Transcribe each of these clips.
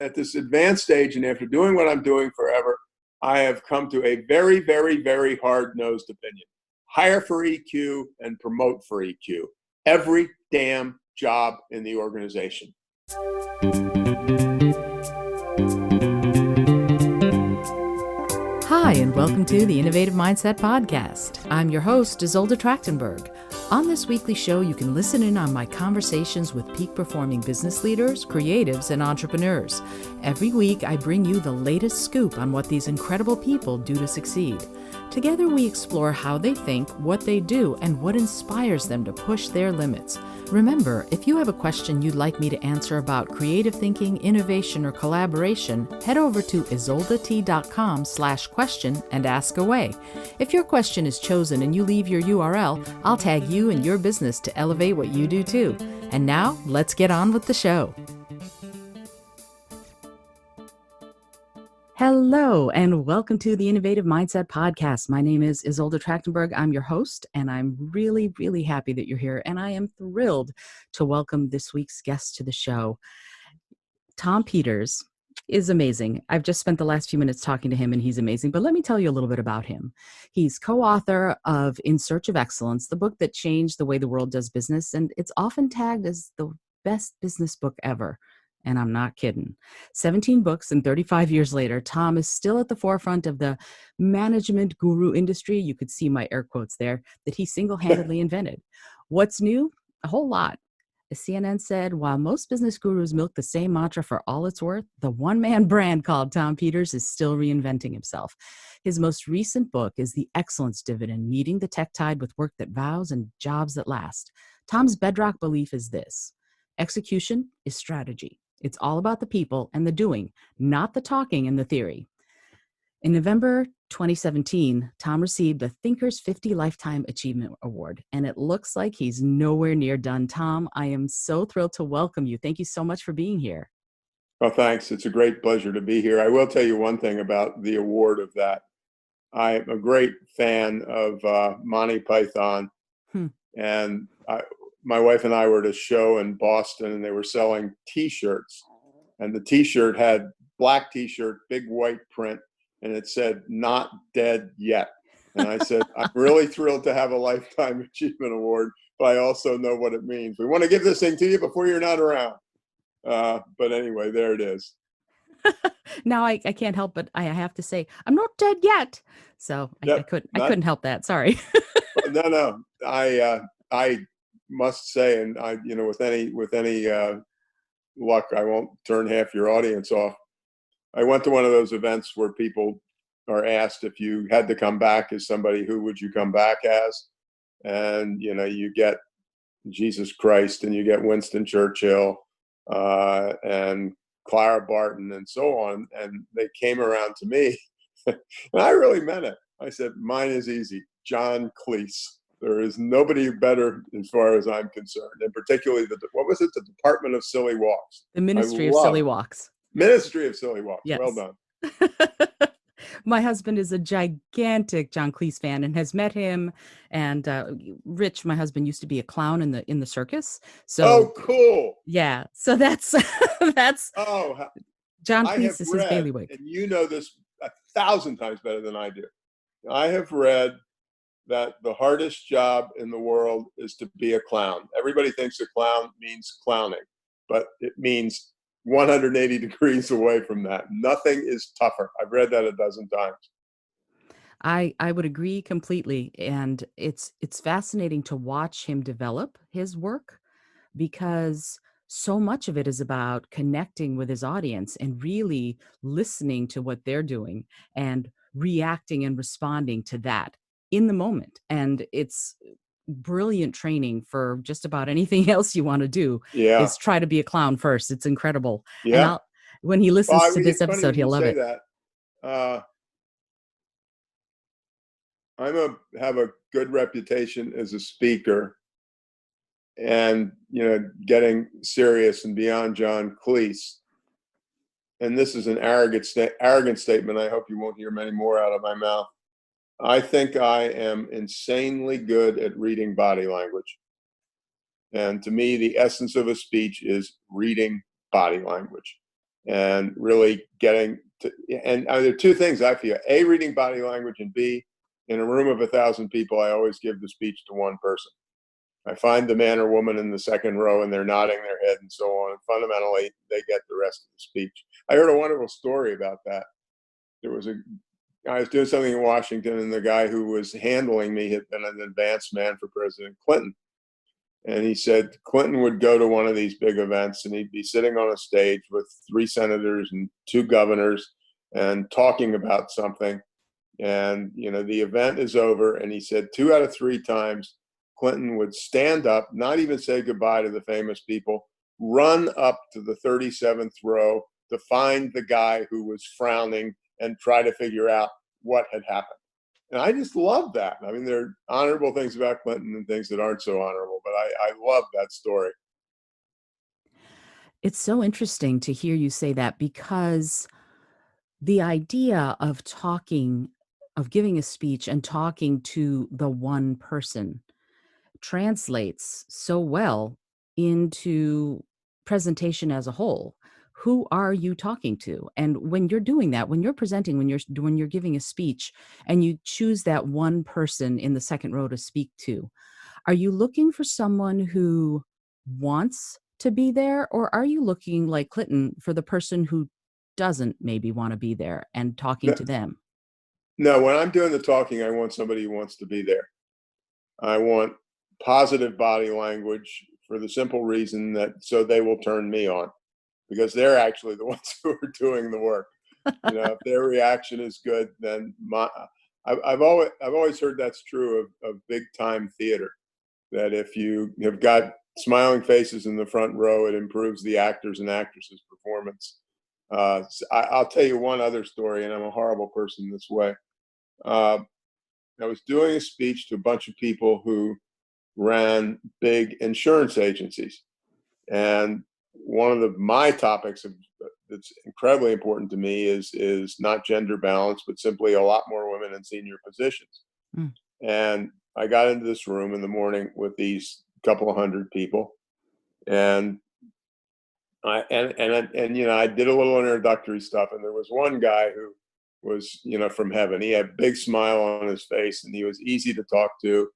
at this advanced stage, and after doing what I'm doing forever, I have come to a very, very, very hard-nosed opinion. Hire for EQ and promote for EQ. Every damn job in the organization. Hi, and welcome to the Innovative Mindset Podcast. I'm your host, Isolde Trachtenberg. On this weekly show, you can listen in on my conversations with peak-performing business leaders, creatives, and entrepreneurs. Every week, I bring you the latest scoop on what these incredible people do to succeed. Together, we explore how they think, what they do, and what inspires them to push their limits. Remember, if you have a question you'd like me to answer about creative thinking, innovation, or collaboration, head over to isoldet.com/question and ask away. If your question is chosen and you leave your URL, I'll tag you and your business to elevate what you do too. And now, let's get on with the show. Hello, and welcome to the Innovative Mindset Podcast. My name is Isolde Trachtenberg. I'm your host, and I'm really, really happy that you're here. And I am thrilled to welcome this week's guest to the show. Tom Peters is amazing. I've just spent the last few minutes talking to him, and he's amazing. But let me tell you a little bit about him. He's co-author of In Search of Excellence, the book that changed the way the world does business, and it's often tagged as the best business book ever. And I'm not kidding. 17 books and 35 years later, Tom is still at the forefront of the management guru industry. You could see my air quotes there, that he single-handedly invented. What's new? A whole lot. As CNN said, while most business gurus milk the same mantra for all it's worth, the one-man brand called Tom Peters is still reinventing himself. His most recent book is The Excellence Dividend, Meeting the Tech Tide with Work That Vows and Jobs That Last. Tom's bedrock belief is this: execution is strategy. It's all about the people and the doing, not the talking and the theory. In November 2017, Tom received the Thinkers 50 Lifetime Achievement Award, and it looks like he's nowhere near done. Tom, I am so thrilled to welcome you. Thank you so much for being here. Well, thanks. It's a great pleasure to be here. I will tell you one thing about the award of that. I'm a great fan of Monty Python, and my wife and I were at a show in Boston, and they were selling T-shirts, and the T-shirt had black T-shirt, big white print, and it said "Not Dead Yet." And I said, I'm really thrilled to have a Lifetime Achievement Award, but I also know what it means. We want to give this thing to you before you're not around. But anyway, there it is. Now I can't help but I have to say I'm not dead yet. So I couldn't help that. Sorry. No. I must say, and with any luck, I won't turn half your audience off. I went to one of those events where people are asked, if you had to come back as somebody, who would you come back as? And you get Jesus Christ, and you get Winston Churchill, and Clara Barton, and so on. And they came around to me, and I really meant it. I said, mine is easy, John Cleese. There is nobody better as far as I'm concerned, and particularly the Department of Silly Walks. The Ministry of Silly Walks. Ministry of Silly Walks. Yes. Well done. My husband is a gigantic John Cleese fan and has met him. And Rich, my husband, used to be a clown in the circus. So, cool. Yeah. So that's John Cleese is his bailiwick. And you know this 1,000 times better than I do. I have read that the hardest job in the world is to be a clown. Everybody thinks a clown means clowning, but it means 180 degrees away from that. Nothing is tougher. I've read that 12 times. I would agree completely. And it's fascinating to watch him develop his work, because so much of it is about connecting with his audience and really listening to what they're doing and reacting and responding to that in the moment. And it's brilliant training for just about anything else you want to do. Yeah. Is try to be a clown first. It's incredible. Yeah. And when he listens to this episode, he'll love it. That. I have a good reputation as a speaker, and getting serious and beyond John Cleese. And this is an arrogant statement. I hope you won't hear many more out of my mouth. I think I am insanely good at reading body language. And to me, the essence of a speech is reading body language. and really getting to, and there are two things I feel: A, reading body language, and B, in a room of 1,000 people, I always give the speech to one person. I find the man or woman in the second row and they're nodding their head and so on. And fundamentally, they get the rest of the speech. I heard a wonderful story about that. I was doing something in Washington, and the guy who was handling me had been an advanced man for President Clinton. And he said Clinton would go to one of these big events and he'd be sitting on a stage with 3 senators and 2 governors and talking about something. And, the event is over. And he said 2 out of 3 times, Clinton would stand up, not even say goodbye to the famous people, run up to the 37th row to find the guy who was frowning and try to figure out what had happened. And I just love that. I mean, there are honorable things about Clinton and things that aren't so honorable, but I love that story. It's so interesting to hear you say that, because the idea of giving a speech and talking to the one person translates so well into presentation as a whole. Who are you talking to? And when you're doing that, when you're presenting, when you're giving a speech and you choose that one person in the second row to speak to, are you looking for someone who wants to be there, or are you looking, like Clinton, for the person who doesn't maybe want to be there and talking No, to them? no, when I'm doing the talking, I want somebody who wants to be there. I want positive body language for the simple reason that so they will turn me on, because they're actually the ones who are doing the work. If their reaction is good, then I've always heard that's true of big time theater, that if you have got smiling faces in the front row, it improves the actors and actresses' performance. I'll tell you one other story, and I'm a horrible person this way. I was doing a speech to a bunch of people who ran big insurance agencies, and one of my topics that's incredibly important to me is not gender balance, but simply a lot more women in senior positions. Mm. And I got into this room in the morning with these couple of hundred people, and I did a little introductory stuff, and there was one guy who was from heaven. He had a big smile on his face, and he was easy to talk to,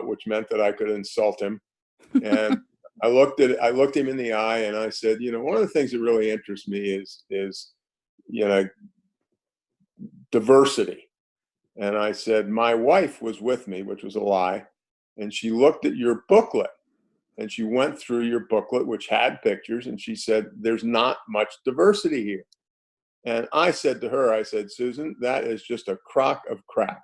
which meant that I could insult him. And I looked him in the eye and I said, one of the things that really interests me is diversity. And I said, my wife was with me, which was a lie, and she looked at your booklet. And she went through your booklet, which had pictures, and she said, there's not much diversity here. And I said to her, I said, Susan, that is just a crock of crap.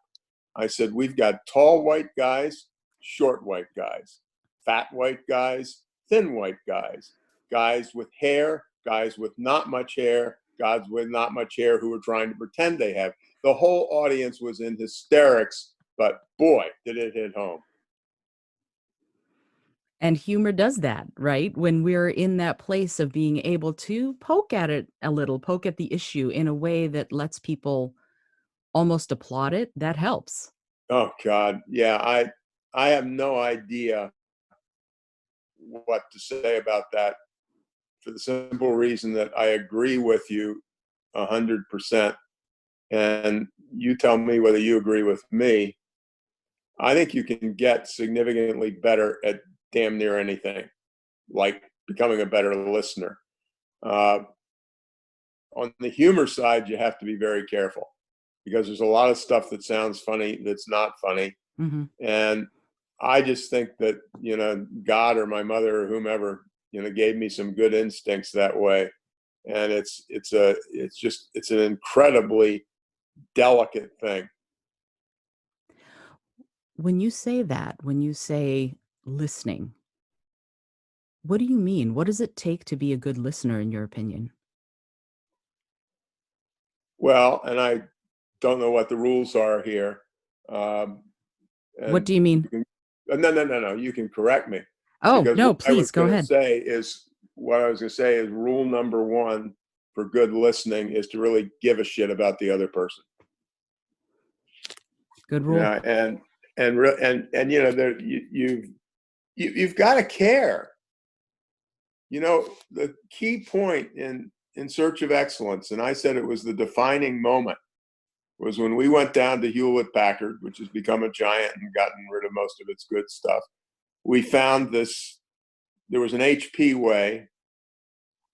I said, we've got tall white guys, short white guys, fat white guys, thin white guys, guys with hair, guys with not much hair, guys with not much hair who are trying to pretend they have. The whole audience was in hysterics, but boy, did it hit home. And humor does that, right? When we're in that place of being able to poke at it a little, poke at the issue in a way that lets people almost applaud it, that helps. Oh God, yeah, I have no idea what to say about that, for the simple reason that I agree with you 100%. And you tell me whether you agree with me. I think you can get significantly better at damn near anything, like becoming a better listener. On the humor side, you have to be very careful, because there's a lot of stuff that sounds funny that's not funny. Mm-hmm. And I just think that, God or my mother or whomever, gave me some good instincts that way. And it's an incredibly delicate thing. When you say that, when you say listening, what do you mean? What does it take to be a good listener, in your opinion? Well, and I don't know what the rules are here. What And do you mean? no, you can correct me, Oh, because no, please go ahead. what I was going to say is rule number one for good listening is to really give a shit about the other person. Good rule. Yeah, there, you've got to care. The key point in in search of excellence. And I said it was the defining moment was when we went down to Hewlett Packard, which has become a giant and gotten rid of most of its good stuff. We found this, there was an HP way,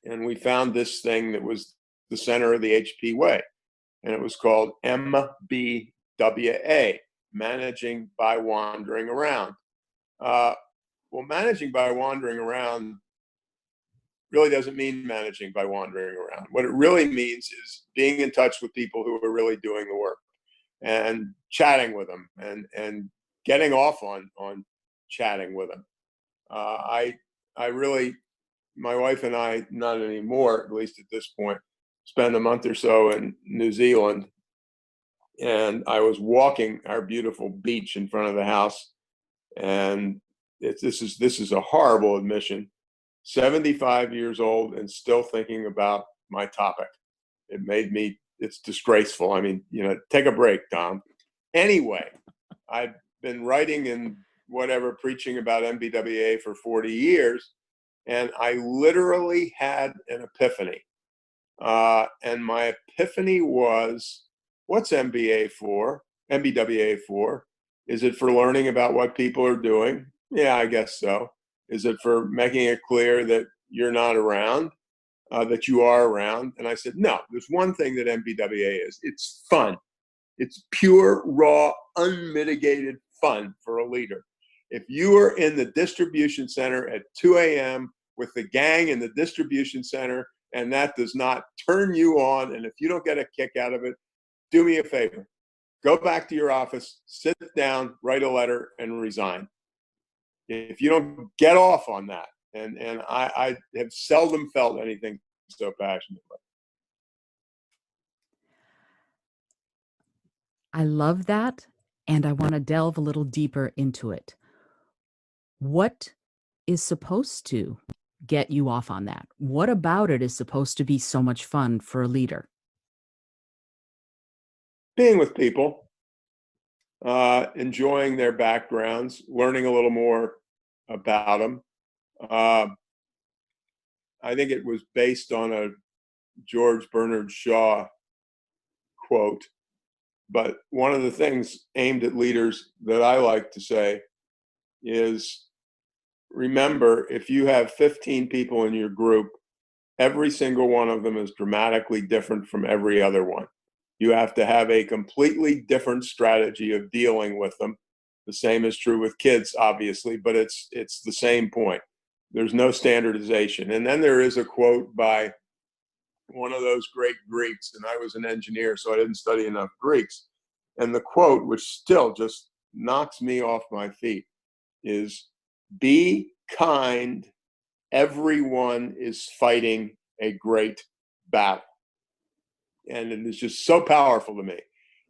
and we found this thing that was the center of the HP way. And it was called MBWA, Managing by Wandering Around. Well, managing by wandering around really doesn't mean managing by wandering around. What it really means is being in touch with people who are really doing the work and chatting with them and getting off on chatting with them. I really, my wife and I, not anymore, at least at this point, spent a month or so in New Zealand, and I was walking our beautiful beach in front of the house, and this is a horrible admission. 75 years old and still thinking about my topic. It made me, it's disgraceful. I mean, take a break, Tom. Anyway, I've been writing and whatever, preaching about MBWA for 40 years, and I literally had an epiphany. And my epiphany was, what's MBWA for? Is it for learning about what people are doing? Yeah, I guess so. Is it for making it clear that you're not around, that you are around? And I said, no, there's one thing that MBWA is. It's fun. It's pure, raw, unmitigated fun for a leader. If you are in the distribution center at 2 a.m. with the gang in the distribution center, and that does not turn you on, and if you don't get a kick out of it, do me a favor. Go back to your office, sit down, write a letter, and resign. If you don't get off on that, and I have seldom felt anything so passionately. I love that, and I want to delve a little deeper into it. What is supposed to get you off on that? What about it is supposed to be so much fun for a leader? Being with people, enjoying their backgrounds, learning a little more about them. I think it was based on a George Bernard Shaw quote. But one of the things aimed at leaders that I like to say is, remember, if you have 15 people in your group, every single one of them is dramatically different from every other one. You have to have a completely different strategy of dealing with them. The same is true with kids, obviously, but it's the same point. There's no standardization. And then there is a quote by one of those great Greeks, and I was an engineer, so I didn't study enough Greeks. And the quote, which still just knocks me off my feet, is, "Be kind, everyone is fighting a great battle." And it is just so powerful to me.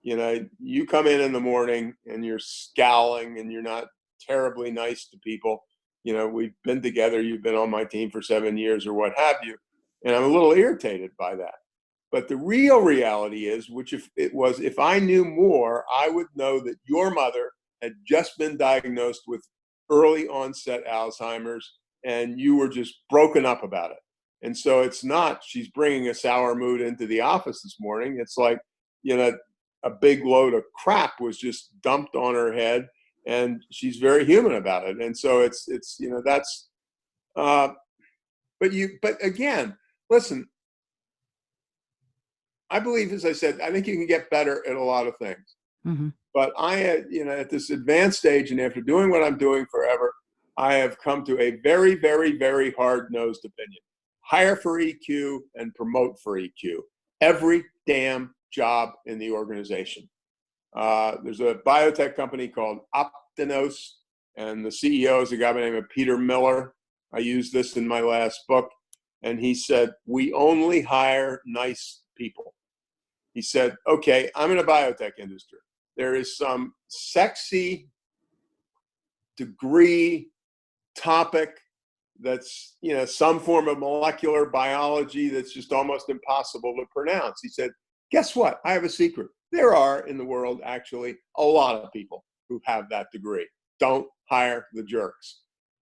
You come in the morning and you're scowling and you're not terribly nice to people. We've been together, you've been on my team for 7 years or what have you. And I'm a little irritated by that. But the real reality is, which if I knew more, I would know that your mother had just been diagnosed with early onset Alzheimer's and you were just broken up about it. And so it's not, she's bringing a sour mood into the office this morning. It's like, a big load of crap was just dumped on her head and she's very human about it. And so it's that's, but again, listen, I believe, as I said, I think you can get better at a lot of things. Mm-hmm. But at this advanced stage, and after doing what I'm doing forever, I have come to a very, very, very hard-nosed opinion. Hire for EQ and promote for EQ. Every damn job in the organization. There's a biotech company called Optinos, and the CEO is a guy by the name of Peter Miller. I used this in my last book, and he said, "We only hire nice people." He said, okay, I'm in a biotech industry. There is some sexy degree topic that's, some form of molecular biology that's just almost impossible to pronounce. He said, guess what? I have a secret. There are in the world actually a lot of people who have that degree. Don't hire the jerks.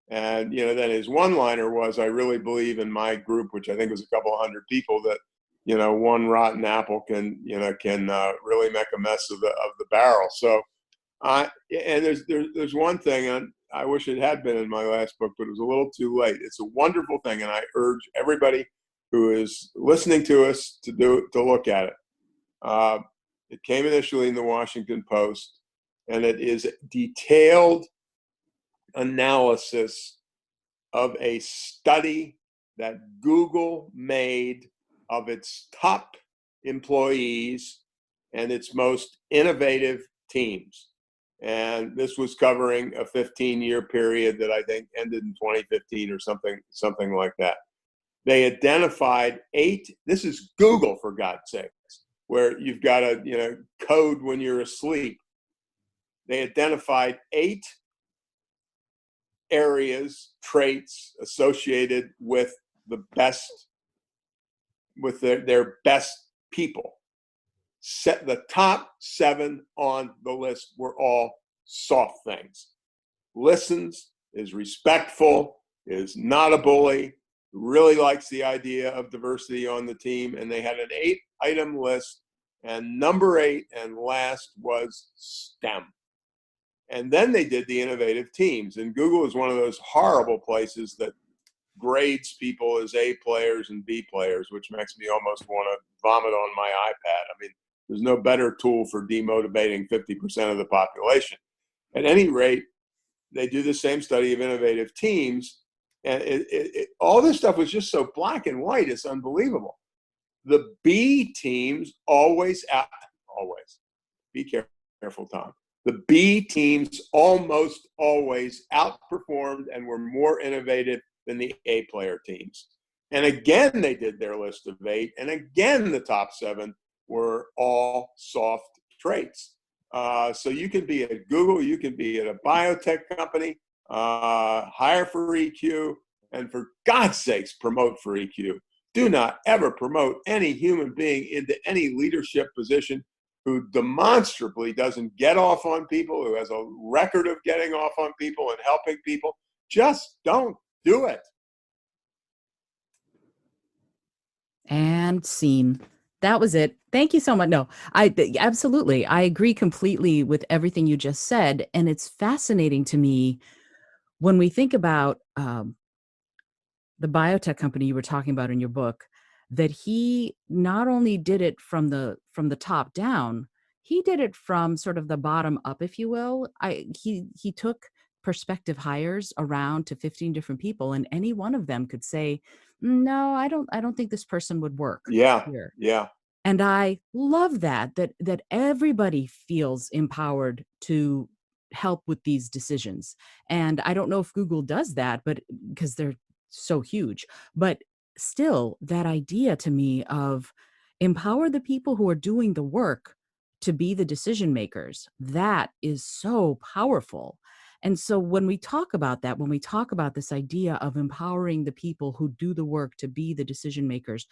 And, then his one-liner was, I really believe in my group, which I think was a couple of hundred people, that, one rotten apple can really make a mess of the barrel. So, and there's one thing, and I wish it had been in my last book, but it was a little too late. It's a wonderful thing, and I urge everybody who is listening to us to look at it. It came initially in the Washington Post, and it is detailed analysis of a study that Google made of its top employees and its most innovative teams. And this was covering a 15-year period that I think ended in 2015 or something like that. They identified 8, this is Google for God's sakes, where you've got to code when you're asleep. They identified 8 areas, traits associated with the best, with their best people. The top 7 on the list were all soft things. Listens, is respectful, is not a bully, really likes the idea of diversity on the team. And they had an 8-item list, and number 8 and last was STEM. And then they did the innovative teams. And Google is one of those horrible places that grades people as A players and B players, which makes me almost want to vomit on my iPad. I mean, there's no better tool for demotivating 50% of the population. At any rate, they do the same study of innovative teams. And all this stuff was just so black and white, it's unbelievable. The B teams always, be careful, Tom. The B teams almost always outperformed and were more innovative than the A player teams. And again, they did their list of 8. And again, the top 7 were all soft traits. So you can be at Google, you can be at a biotech company, hire for EQ, and for God's sakes, promote for EQ. Do not ever promote any human being into any leadership position who demonstrably doesn't get off on people, who has a record of getting off on people and helping people. Just don't do it. And scene. That was it. Thank you so much. No, absolutely. I agree completely with everything you just said. And it's fascinating to me when we think about the biotech company you were talking about in your book, that he not only did it from the top down, he did it from sort of the bottom up, if you will. He took prospective hires around to 15 different people, and any one of them could say, no, I don't think this person would work here. Yeah. And I love that everybody feels empowered to help with these decisions. And I don't know if Google does that, but because they're so huge, but still that idea to me of empower the people who are doing the work to be the decision makers, that is so powerful. And so when we talk about that, when we talk about this idea of empowering the people who do the work to be the decision makers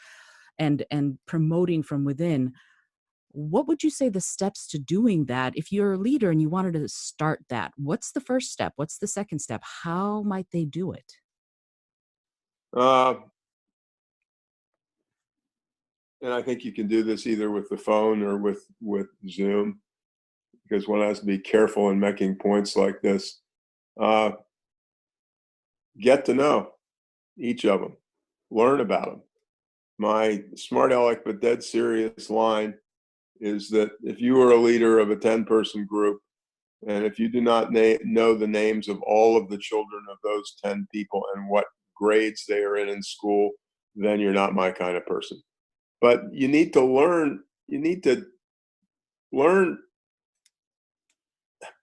and promoting from within, what would you say the steps to doing that? If you're a leader and you wanted to start that, what's the first step? What's the second step? How might they do it? And I think you can do this either with the phone or with Zoom, because one has to be careful in making points like this. Get to know each of them, learn about them. My smart aleck but dead serious line is that if you are a leader of a 10-person group, and if you do not know the names of all of the children of those 10 people and what grades they are in school, then you're not my kind of person. But you need to learn,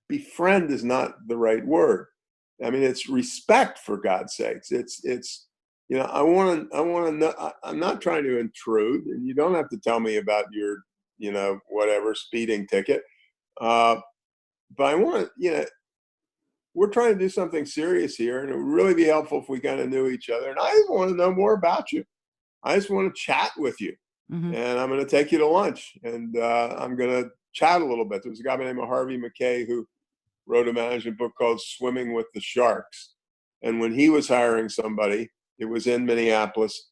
befriend is not the right word. I mean, it's respect, for God's sakes. It's I want to know, I'm not trying to intrude, and you don't have to tell me about your, whatever speeding ticket. But I want to, we're trying to do something serious here, and it would really be helpful if we kind of knew each other. And I just want to know more about you. I just want to chat with you. Mm-hmm. And I'm going to take you to lunch, and I'm going to chat a little bit. There's a guy by the name of Harvey McKay who wrote a management book called Swimming with the Sharks. And when he was hiring somebody, it was in Minneapolis.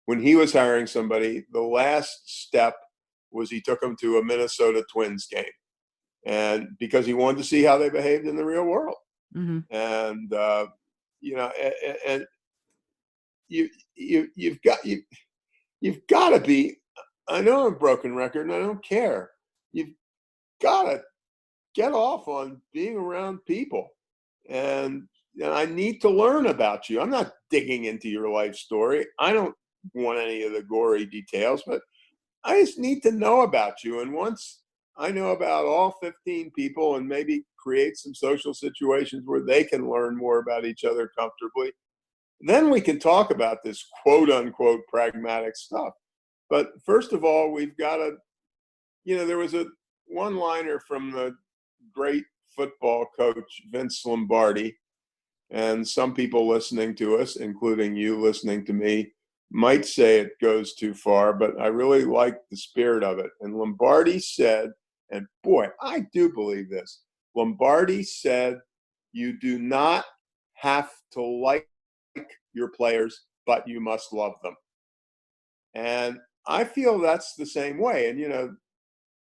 When he was hiring somebody, the last step was he took them to a Minnesota Twins game, and because he wanted to see how they behaved in the real world. Mm-hmm. And and you've got to be. I know I'm a broken record, and I don't care. You've got to get off on being around people, and I need to learn about you. I'm not digging into your life story. I don't want any of the gory details, but I just need to know about you. And once I know about all 15 people and maybe create some social situations where they can learn more about each other comfortably, then we can talk about this quote unquote pragmatic stuff. But first of all, we've got to, there was a one liner from the great football coach, Vince Lombardi. And some people listening to us, including you listening to me, might say it goes too far, but I really like the spirit of it. And Lombardi said, and boy, I do believe this. Lombardi said, you do not have to like your players, but you must love them. And I feel that's the same way. And,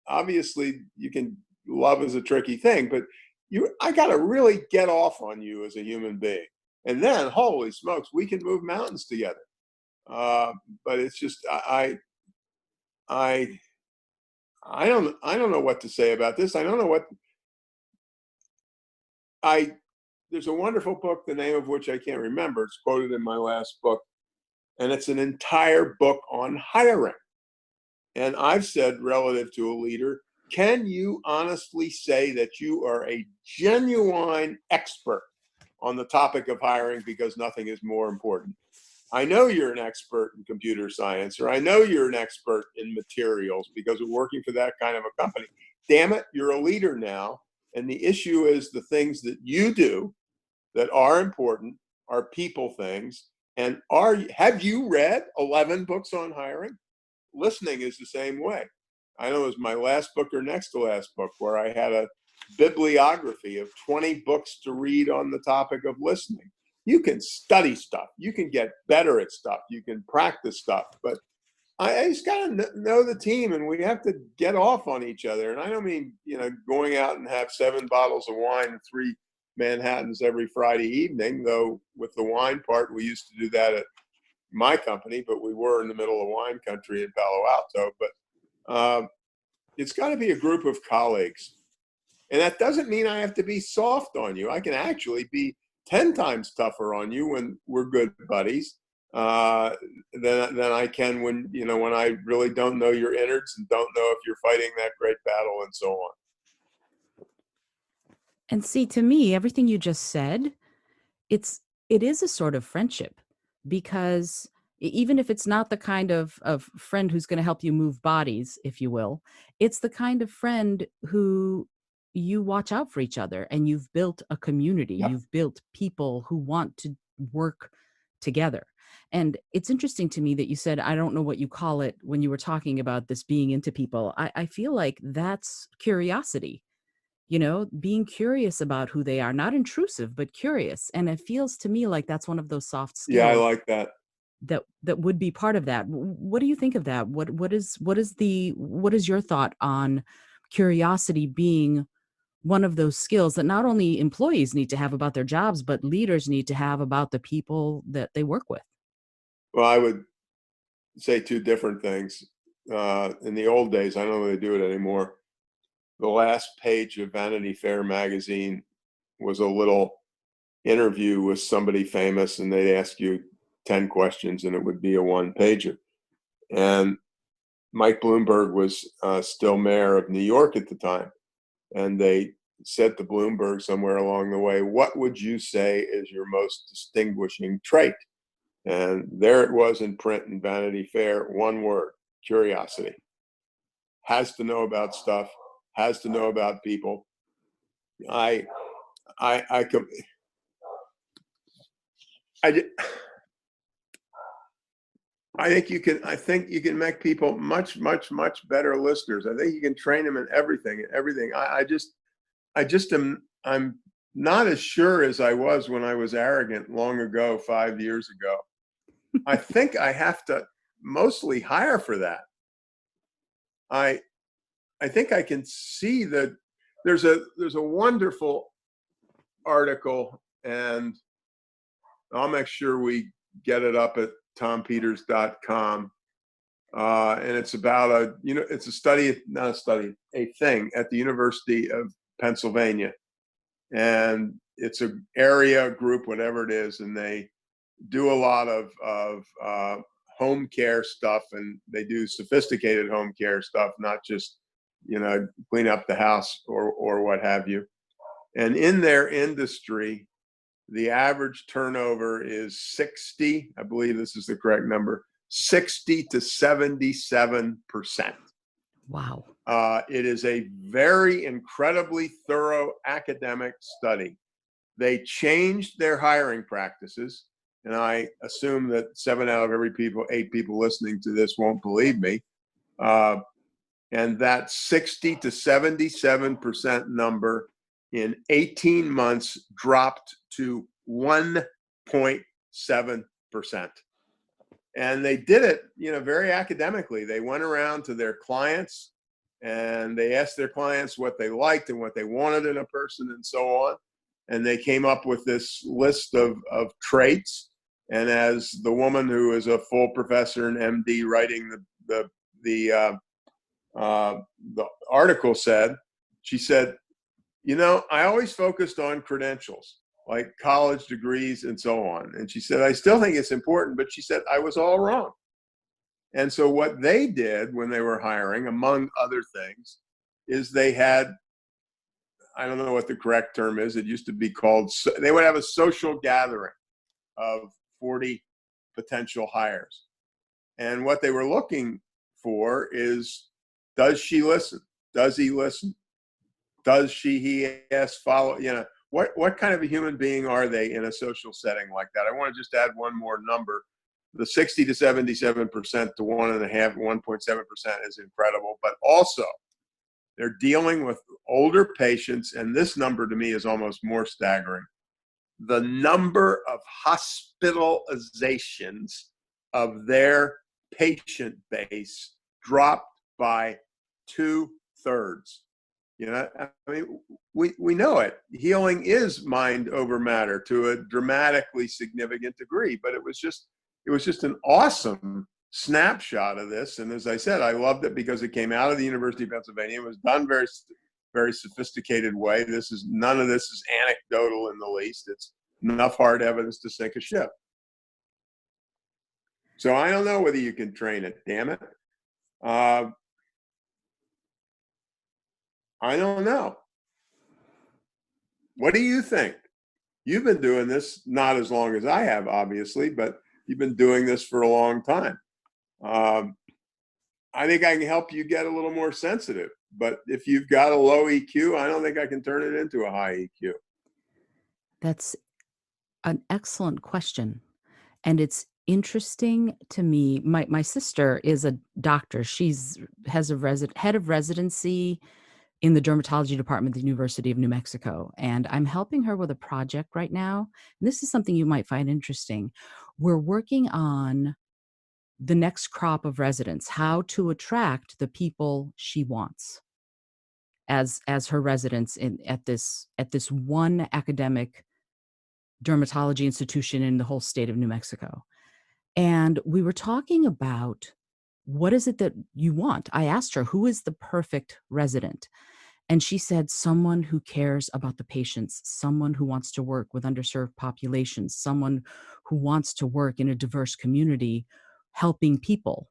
obviously you can, love is a tricky thing, but I got to really get off on you as a human being. And then, holy smokes, we can move mountains together. But it's just, I don't know what to say about this. I don't know what there's a wonderful book, the name of which I can't remember. It's quoted in my last book, and it's an entire book on hiring. And I've said, relative to a leader, can you honestly say that you are a genuine expert on the topic of hiring, because nothing is more important? I know you're an expert in computer science, or I know you're an expert in materials because we're working for that kind of a company. Damn it, you're a leader now. And the issue is the things that you do that are important are people things. And have you read 11 books on hiring? Listening is the same way. I know it was my last book or next to last book where I had a bibliography of 20 books to read on the topic of listening. You can study stuff. You can get better at stuff. You can practice stuff. But I just got to know the team, and we have to get off on each other. And I don't mean, going out and have 7 bottles of wine and 3 Manhattans every Friday evening, though with the wine part, we used to do that at my company, but we were in the middle of wine country in Palo Alto. But it's got to be a group of colleagues. And that doesn't mean I have to be soft on you. I can actually be 10 times tougher on you when we're good buddies than I can when I really don't know your innards and don't know if you're fighting that great battle and so on. And see, to me, everything you just said, it is a sort of friendship, because even if it's not the kind of friend who's going to help you move bodies, if you will, it's the kind of friend who you watch out for each other, and you've built a community. Yep. You've built people who want to work together. And it's interesting to me that you said, I don't know what you call it, when you were talking about this being into people. I feel like that's curiosity. Being curious about who they are, not intrusive, but curious. And it feels to me like that's one of those soft skills. Yeah, I like that. That would be part of that. What do you think of that? What is your thought on curiosity being one of those skills that not only employees need to have about their jobs, but leaders need to have about the people that they work with? Well, I would say 2 different things. In the old days, I don't know if they do it anymore. The last page of Vanity Fair magazine was a little interview with somebody famous, and they'd ask you 10 questions, and it would be a 1-pager. And Mike Bloomberg was still mayor of New York at the time. And they said to Bloomberg somewhere along the way, what would you say is your most distinguishing trait? And there it was in print in Vanity Fair, 1 word: curiosity. Has to know about stuff, has to know about people. I think you can make people much, much, much better listeners. I think you can train them in everything. I'm not as sure as I was when I was arrogant long ago, 5 years ago. I think I have to mostly hire for that. I I think I can see that there's a wonderful article, and I'll make sure we get it up at tompeters.com. And it's about it's a study, not a study, a thing at the University of Pennsylvania. And it's an area group, whatever it is, and they do a lot of home care stuff, and they do sophisticated home care stuff, not just clean up the house or what have you. And in their industry, the average turnover is 60, I believe this is the correct number, 60 to 77%. Wow. It is a very incredibly thorough academic study. They changed their hiring practices, and I assume that 7 out of every 8 people listening to this won't believe me. And that 60 to 77% number in 18 months dropped to 1.7%. And they did it, very academically. They went around to their clients and they asked their clients what they liked and what they wanted in a person and so on. And they came up with this list of traits. And as the woman who is a full professor and MD writing the article said, she said, I always focused on credentials, like college degrees and so on. And she said, I still think it's important, but she said, I was all wrong. And so what they did when they were hiring, among other things, is they had, I don't know what the correct term is, it used to be called, they would have a social gathering of 40 potential hires. And what they were looking for is, does she listen? Does he listen? Does he ask, follow, what kind of a human being are they in a social setting like that? I want to just add one more number. The 60 to 77% to 1.5, 1.7% is incredible, but also they're dealing with older patients, and this number to me is almost more staggering. The number of hospitalizations of their patient base dropped by 2/3. We know it. Healing is mind over matter to a dramatically significant degree, but it was just an awesome snapshot of this. And as I said, I loved it because it came out of the University of Pennsylvania. It was done very, very sophisticated way. None of this is anecdotal in the least. It's enough hard evidence to sink a ship. So I don't know whether you can train it, damn it. I don't know. What do you think? You've been doing this not as long as I have, obviously, but you've been doing this for a long time. I think I can help you get a little more sensitive, but if you've got a low EQ, I don't think I can turn it into a high EQ. That's an excellent question. And it's interesting to me. My sister is a doctor. She's head of residency in the dermatology department at the University of New Mexico. And I'm helping her with a project right now. And this is something you might find interesting. We're working on the next crop of residents, how to attract the people she wants as her residents at this one academic dermatology institution in the whole state of New Mexico. And we were talking about, what is it that you want? I asked her, who is the perfect resident? And she said, someone who cares about the patients, someone who wants to work with underserved populations, someone who wants to work in a diverse community, helping people.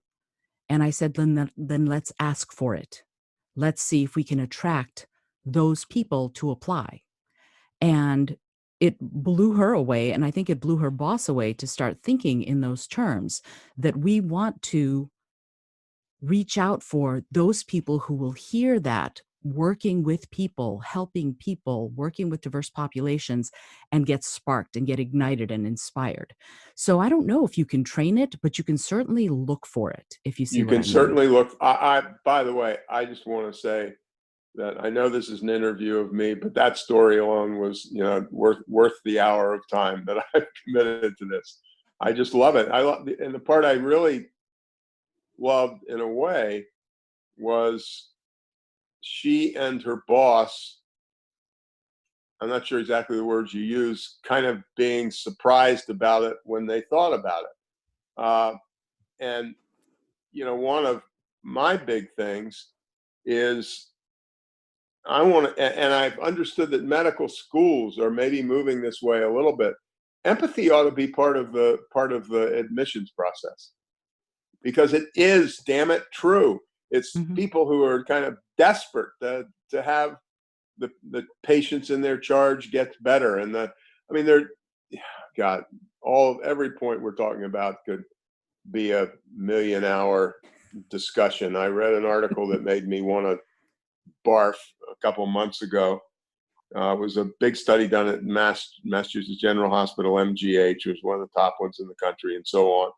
And I said, then let's ask for it. Let's see if we can attract those people to apply. And it blew her away, and I think it blew her boss away to start thinking in those terms, that we want to reach out for those people who will hear that, working with people, helping people, working with diverse populations, and get sparked and get ignited and inspired. So I don't know if you can train it, but you can certainly look for it if you see You what I can mean. certainly look. By the way, I just want to say, that I know this is an interview of me, but that story alone was, worth the hour of time that I've committed to this. I just love it. I love, and the part I really loved in a way was she and her boss, I'm not sure exactly the words you use, kind of being surprised about it when they thought about it. And, one of my big things is I want to, and I've understood that medical schools are maybe moving this way a little bit. Empathy ought to be part of the admissions process, because it is, damn it, true. It's Hmm. people who are kind of desperate to have the patients in their charge gets better. And they're, God, every point we're talking about could be a million hour discussion. I read an article that made me want to barf a couple months ago. It was a big study done at Massachusetts General Hospital, MGH, which is one of the top ones in the country, and so on.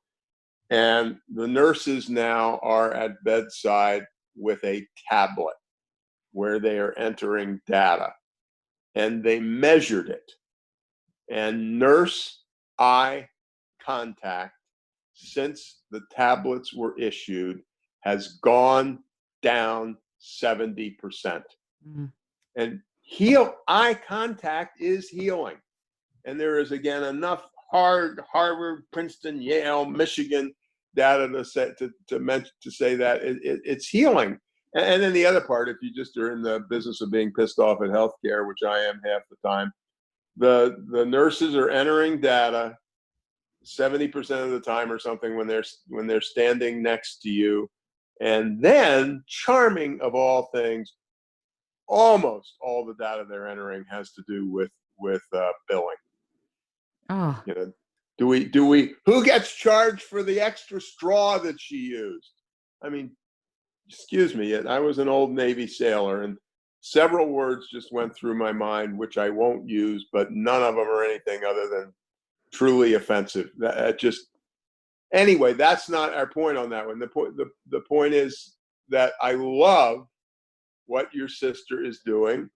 And the nurses now are at bedside with a tablet where they are entering data, and they measured it. And nurse eye contact since the tablets were issued has gone down 70%. Hmm. And eye contact is healing. And there is, again, enough Harvard, Princeton, Yale, Michigan data to say that it's healing. And then the other part, if you just are in the business of being pissed off at healthcare, which I am half the time, the nurses are entering data 70% of the time or something when they're standing next to you. And then, charming of all things, almost all the data they're entering has to do with billing. Oh, Who gets charged for the extra straw that she used? I mean, excuse me, I was an old Navy sailor, and several words just went through my mind, which I won't use, but none of them are anything other than truly offensive. Anyway, that's not our point on that one. The point is that I love what your sister is doing.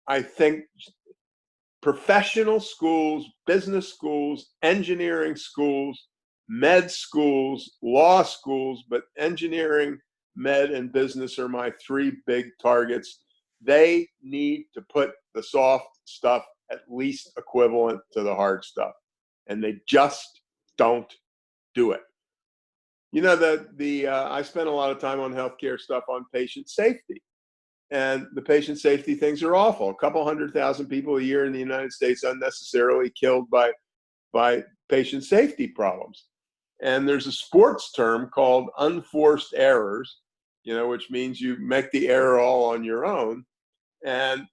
I think professional schools, business schools, engineering schools, med schools, law schools, but engineering, med, and business are my three big targets. They need to put the soft stuff at least equivalent to the hard stuff, and they just don't do it. I spent a lot of time on healthcare stuff on patient safety. And the patient safety things are awful. A couple 100,000 people a year in the United States unnecessarily killed by patient safety problems. And there's a sports term called unforced errors, which means you make the error all on your own. And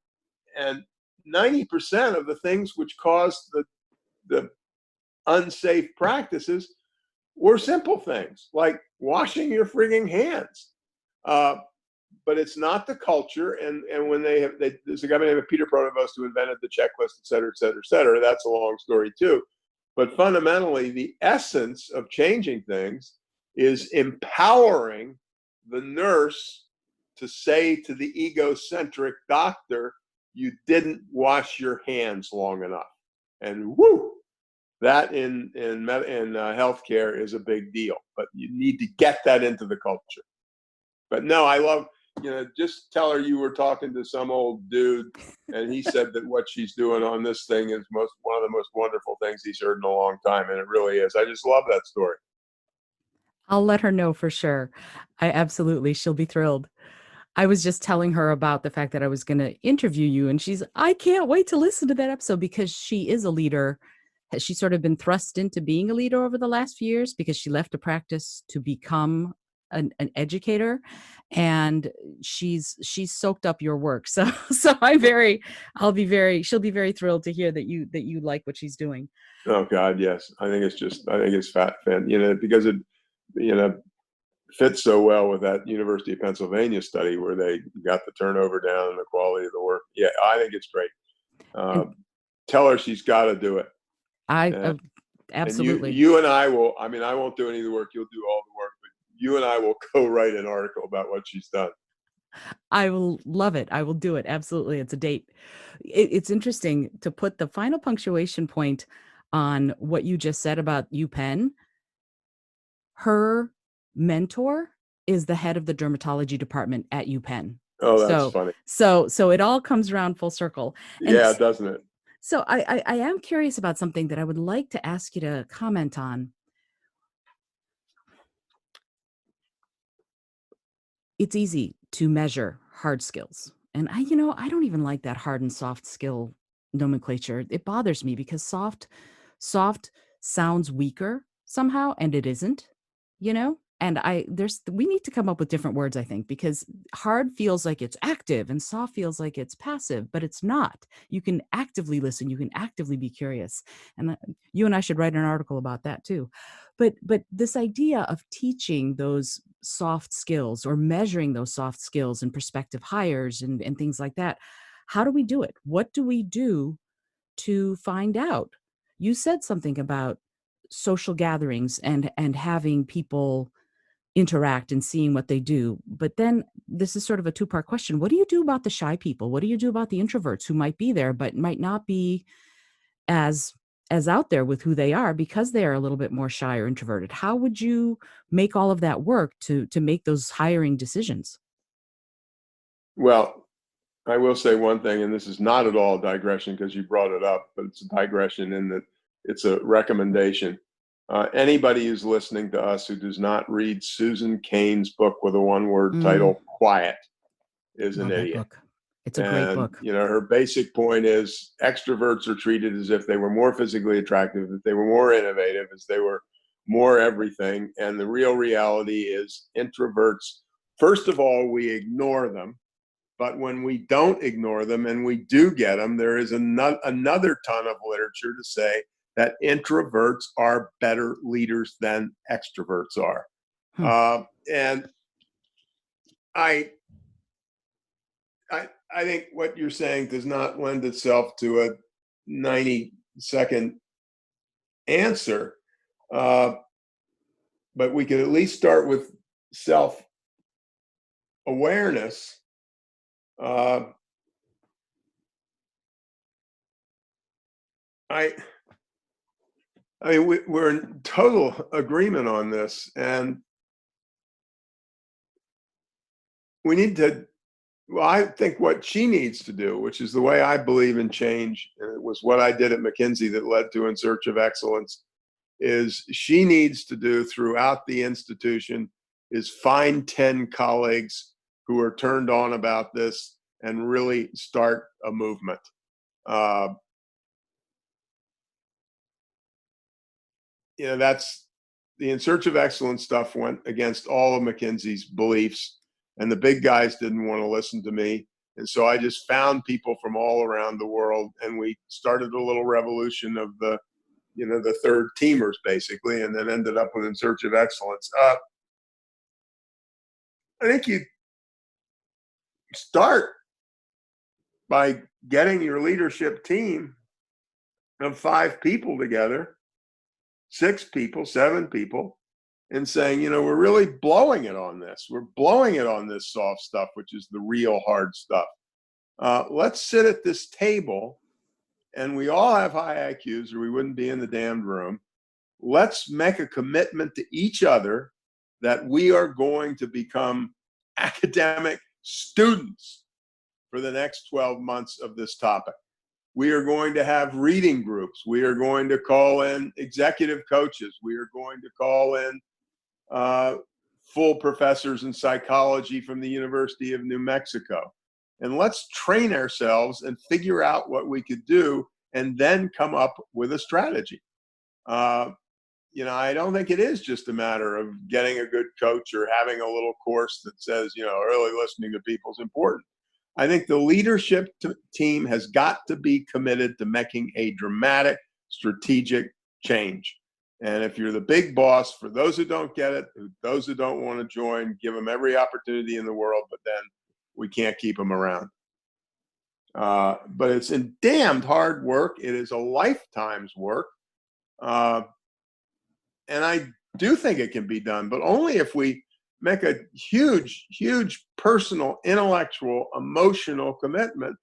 90% of the things which caused the unsafe practices were simple things like washing your frigging hands. But it's not the culture. And when there's a guy named Peter Pronovost who invented the checklist, et cetera, et cetera, et cetera. That's a long story too. But fundamentally, the essence of changing things is empowering the nurse to say to the egocentric doctor, you didn't wash your hands long enough. And woo, that in healthcare is a big deal. But you need to get that into the culture. But no, I love, just tell her you were talking to some old dude and he said that what she's doing on this thing is one of the most wonderful things he's heard in a long time. And it really is. I just love that story. I'll let her know for sure. She'll be thrilled. I was just telling her about the fact that I was going to interview you, and I can't wait to listen to that episode because she is a leader. She's sort of been thrust into being a leader over the last few years because she left a practice to become an educator, and she's soaked up your work. So she'll be very thrilled to hear that you like what she's doing. Oh God, yes. I think it's fan, because it, fits so well with that University of Pennsylvania study where they got the turnover down and the quality of the work. Yeah, I think it's great. And Tell her she's got to do it. I And, absolutely. and you and I will. I mean, I won't do any of the work. You'll do all the work, but you and I will co-write an article about what she's done. I will love it. I will do it. Absolutely. It's a date. It's interesting to put the final punctuation point on what you just said about UPenn. Her mentor is the head of the dermatology department at UPenn. Oh, that's So, funny. so it all comes around full circle. And Yeah, doesn't it? so I am curious about something that I would like to ask you to comment on. It's easy to measure hard skills. And I don't even like that hard and soft skill nomenclature. It bothers me because soft sounds weaker somehow, and it isn't, you know? And we need to come up with different words, I think, because hard feels like it's active and soft feels like it's passive, but it's not. You can actively listen, you can actively be curious. And you and I should write an article about that too. But this idea of teaching those soft skills or measuring those soft skills and prospective hires and things like that, how do we do it? What do we do to find out? You said something about social gatherings and having people interact and seeing what they do. But then this is sort of a two-part question. What do you do about the shy people? What do you do about the introverts who might be there but might not be as out there with who they are because they are a little bit more shy or introverted? How would you make all of that work to make those hiring decisions? Well, I will say one thing, and this is not at all a digression because you brought it up, but it's a digression in that it's a recommendation. Anybody who's listening to us who does not read Susan Cain's book with a one-word Mm, title, Quiet, is an love that idiot. book. It's a great And, book. her basic point is extroverts are treated as if they were more physically attractive, that they were more innovative, as they were more everything. And the real reality is introverts, first of all, we ignore them. But when we don't ignore them and we do get them, there is another ton of literature to say that introverts are better leaders than extroverts are. Hmm. And I, I think what you're saying does not lend itself to a 90-second answer, uh, but we could at least start with self awareness. Uh, I I mean, we're in total agreement on this, and we need to. Well, I think what she needs to do, which is the way I believe in change, and it was what I did at McKinsey that led to In Search of Excellence, is she needs to do throughout the institution is find 10 colleagues who are turned on about this and really start a movement. Uh, that's the In Search of Excellence stuff went against all of McKinsey's beliefs, and the big guys didn't want to listen to me. And so I just found people from all around the world, and we started a little revolution of the third teamers basically, and then ended up with In Search of Excellence. I think you start by getting your leadership team of 5 people together, 6 people, 7 people, and saying, we're really blowing it on this. We're blowing it on this soft stuff, which is the real hard stuff. Let's sit at this table, and we all have high IQs, or we wouldn't be in the damned room. Let's make a commitment to each other that we are going to become academic students for the next 12 months of this topic. We are going to have reading groups. We are going to call in executive coaches. We are going to call in full professors in psychology from the University of New Mexico. And let's train ourselves and figure out what we could do and then come up with a strategy. I don't think it is just a matter of getting a good coach or having a little course that says, really listening to people is important. I think the leadership team has got to be committed to making a dramatic strategic change. And if you're the big boss, for those who don't get it, those who don't want to join, give them every opportunity in the world, but then we can't keep them around. But it's in damned hard work. It is a lifetime's work. And I do think it can be done, but only if we make a huge, huge personal, intellectual, emotional commitment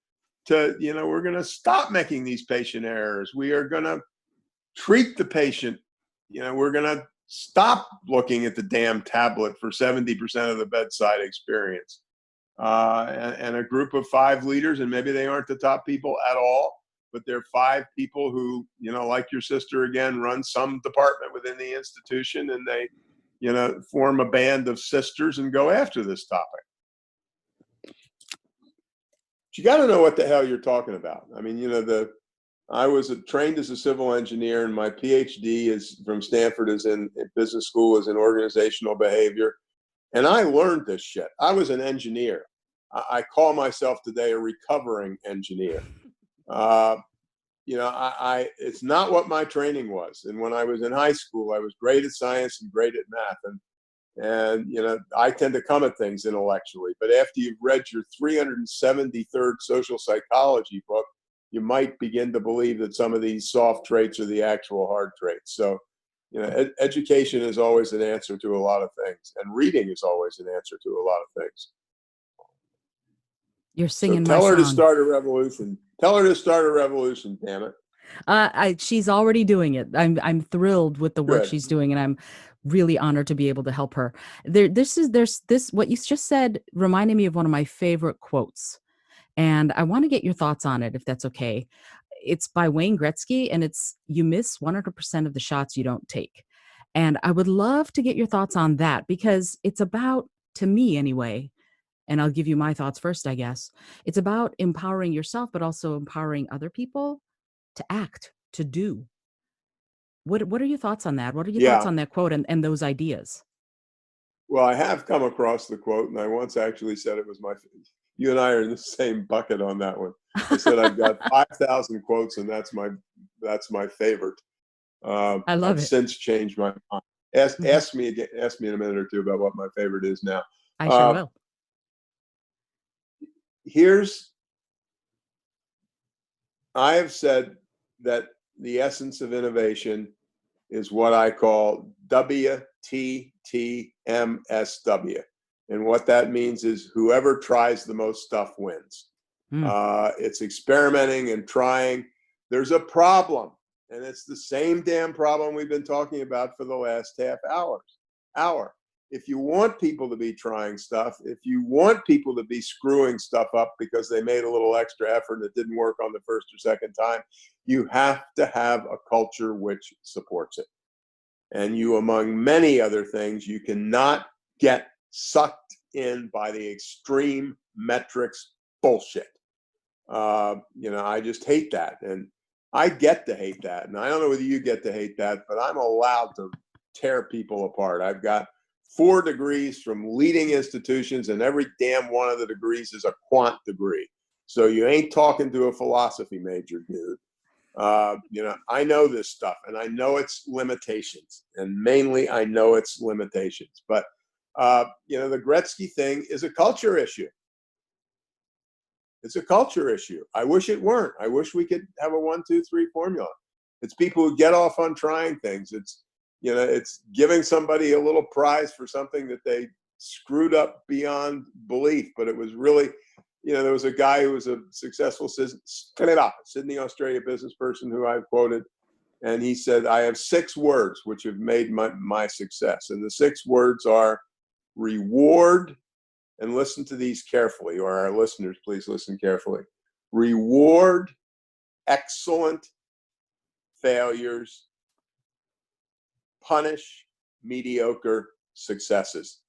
to, we're going to stop making these patient errors. We are going to treat the patient. We're going to stop looking at the damn tablet for 70% of the bedside experience. And a group of 5 leaders, and maybe they aren't the top people at all, but they're 5 people who, like your sister again, run some department within the institution, and they, form a band of sisters and go after this topic. But you got to know what the hell you're talking about. I mean, I was trained as a civil engineer, and my PhD is from Stanford, is in business school, is in organizational behavior. And I learned this shit. I was an engineer. I call myself today a recovering engineer. It's not what my training was. And when I was in high school, I was great at science and great at math. And I tend to come at things intellectually. But after you've read your 373rd social psychology book, you might begin to believe that some of these soft traits are the actual hard traits. So, education is always an answer to a lot of things, and reading is always an answer to a lot of things. You're singing so tell my her song. To start a revolution. Tell her to start a revolution, damn it. She's already doing it. I'm thrilled with the work Good. she's doing, and I'm really honored to be able to help her. This what you just said reminded me of one of my favorite quotes, and I want to get your thoughts on it, if that's okay. It's by Wayne Gretzky, and it's, "You miss 100% of the shots you don't take." And I would love to get your thoughts on that, because it's about, to me anyway, and I'll give you my thoughts first, I guess. It's about empowering yourself, but also empowering other people to act, to do. What are your thoughts on that? What are your thoughts on that quote and those ideas? Well, I have come across the quote, and I once actually said it was you and I are in the same bucket on that one. I said I've got 5,000 quotes, and that's my favorite. I love I've it. since changed my mind. Ask me in a minute or two about what my favorite is now. I sure will. I have said that the essence of innovation is what I call WTTMSW. And what that means is whoever tries the most stuff wins. It's experimenting and trying. There's a problem, and it's the same damn problem we've been talking about for the last half hour. If you want people to be trying stuff, if you want people to be screwing stuff up because they made a little extra effort and it didn't work on the first or second time, you have to have a culture which supports it. And you, among many other things, you cannot get sucked in by the extreme metrics bullshit. I just hate that. And I get to hate that. And I don't know whether you get to hate that, but I'm allowed to tear people apart. I've got 4 degrees from leading institutions, and every damn one of the degrees is a quant degree. So you ain't talking to a philosophy major, dude. I know this stuff, and I know its limitations, and mainly I know its limitations. But the Gretzky thing is a culture issue. It's a culture issue. I wish it weren't. I wish we could have a 1, 2, 3 formula. It's people who get off on trying things. It's giving somebody a little prize for something that they screwed up beyond belief. But it was really, there was a guy who was a successful Sydney, Australia business person who I've quoted, and he said, "I have 6 words which have made my success. And the 6 words are reward," and listen to these carefully, or our listeners, please listen carefully. Reward excellent failures, punish mediocre successes.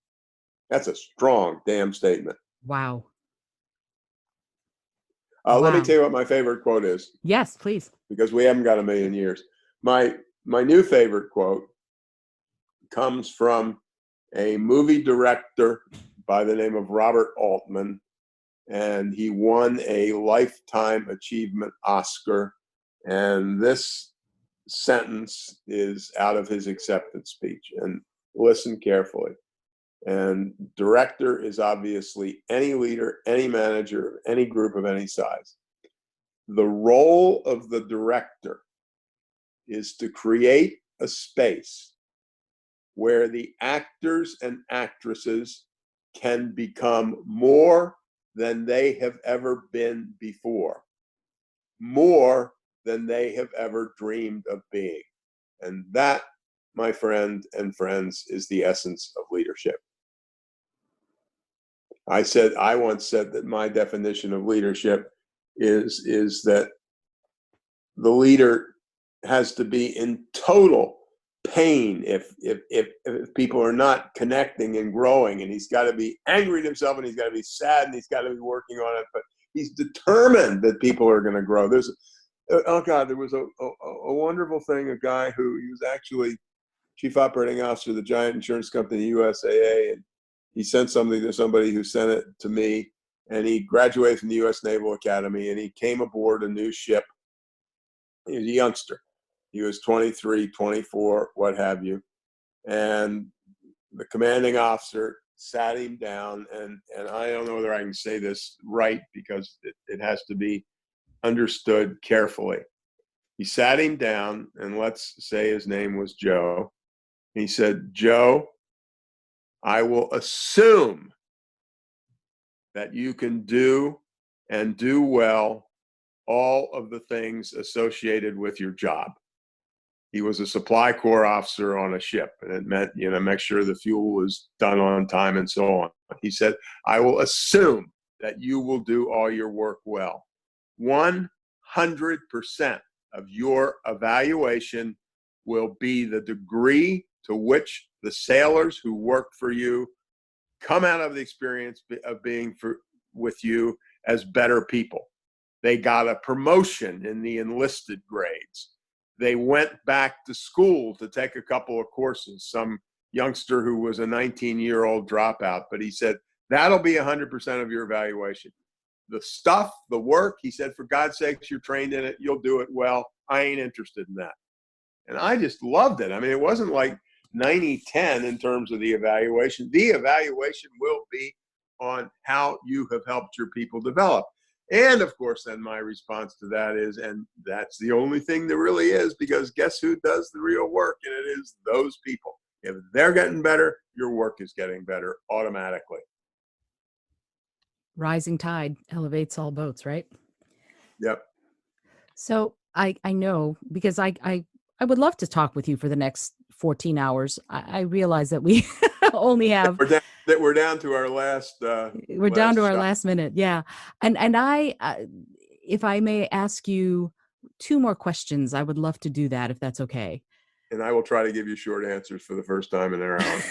That's a strong damn statement. Wow. Let me tell you what my favorite quote is. Yes, please. Because we haven't got a million years. My new favorite quote comes from a movie director by the name of Robert Altman, and he won a Lifetime Achievement Oscar. And this sentence is out of his acceptance speech, and listen carefully. And director is obviously any leader, any manager, any group of any size. The role of the director is to create a space where the actors and actresses can become more than they have ever been before, more than they have ever dreamed of being. And that, my friend and friends, is the essence of leadership. I once said that my definition of leadership is that the leader has to be in total pain if people are not connecting and growing, and he's got to be angry at himself, and he's got to be sad, and he's got to be working on it, but he's determined that people are going to grow. There was a wonderful thing, a guy who he was actually chief operating officer of the giant insurance company USAA, and he sent something to somebody who sent it to me, and he graduated from the U.S. Naval Academy, and he came aboard a new ship. He was a youngster. He was 23, 24, what have you. And the commanding officer sat him down, and I don't know whether I can say this right because it has to be understood carefully. He sat him down, and let's say his name was Joe. He said, "Joe, I will assume that you can do and do well all of the things associated with your job." He was a supply corps officer on a ship, and it meant, make sure the fuel was done on time and so on. He said, "I will assume that you will do all your work well. 100% of your evaluation will be the degree to which the sailors who work for you come out of the experience of being with you as better people. They got a promotion in the enlisted grades. They went back to school to take a couple of courses." Some youngster who was a 19-year-old dropout, but he said, "That'll be 100% of your evaluation. The stuff, the work," he said, "for God's sakes, you're trained in it. You'll do it well. I ain't interested in that." And I just loved it. I mean, it wasn't like 90-10 in terms of the evaluation. The evaluation will be on how you have helped your people develop. And of course, then my response to that is, and that's the only thing there really is, because guess who does the real work? And it is those people. If they're getting better, your work is getting better automatically. Rising tide elevates all boats, right? Yep. So I know, because I would love to talk with you for the next 14 hours. I realize that we only have We're down to our last we're down to our shot. last minute. Yeah. And I if I may ask you two more questions, I would love to do that, if that's okay. And I will try to give you short answers for the first time in an hour.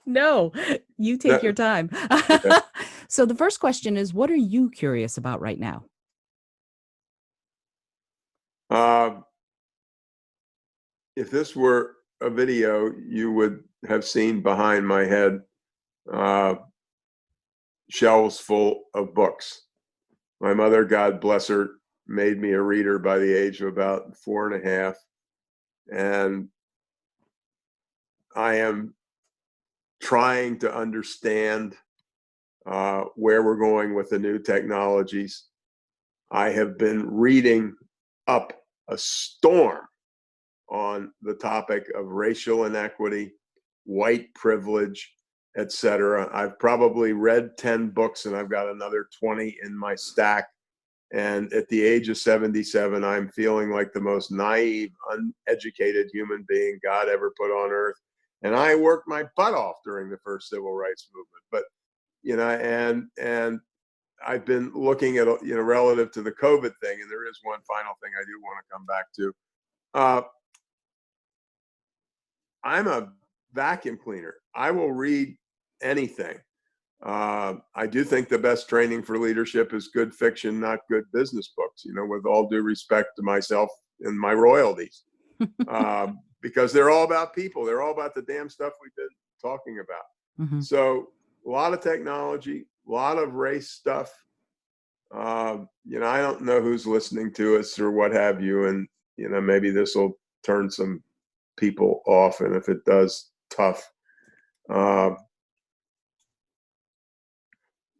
No, you take your time. Okay. So the first question is, what are you curious about right now? If this were a video, you would have seen behind my head shelves full of books. My mother, God bless her, made me a reader by the age of about 4.5. And I am trying to understand where we're going with the new technologies. I have been reading up a storm on the topic of racial inequity, white privilege, etc. I've probably read 10 books, and I've got another 20 in my stack. And at the age of 77, I'm feeling like the most naive, uneducated human being God ever put on earth. And I worked my butt off during the first civil rights movement. But, and I've been looking at, relative to the COVID thing, and there is one final thing I do want to come back to. I'm a vacuum cleaner. I will read anything. I do think the best training for leadership is good fiction, not good business books, with all due respect to myself and my royalties, because they're all about people. They're all about the damn stuff we've been talking about. Mm-hmm. So a lot of technology, a lot of race stuff. I don't know who's listening to us or what have you. And, maybe this will turn some people off. And if it does, tough.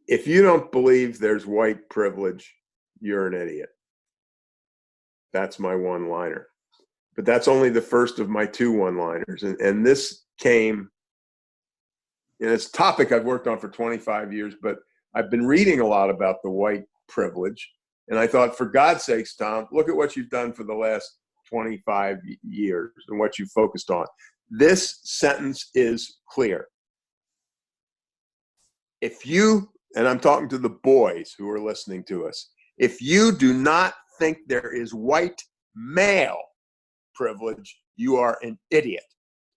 If you don't believe there's white privilege, you're an idiot. That's my one-liner. But that's only the first of my two one-liners. And this came, and it's a topic I've worked on for 25 years, but I've been reading a lot about the white privilege. And I thought, for God's sakes, Tom, look at what you've done for the last 25 years and what you focused on. This sentence is clear. If you, and I'm talking to the boys who are listening to us, if you do not think there is white male privilege, you are an idiot.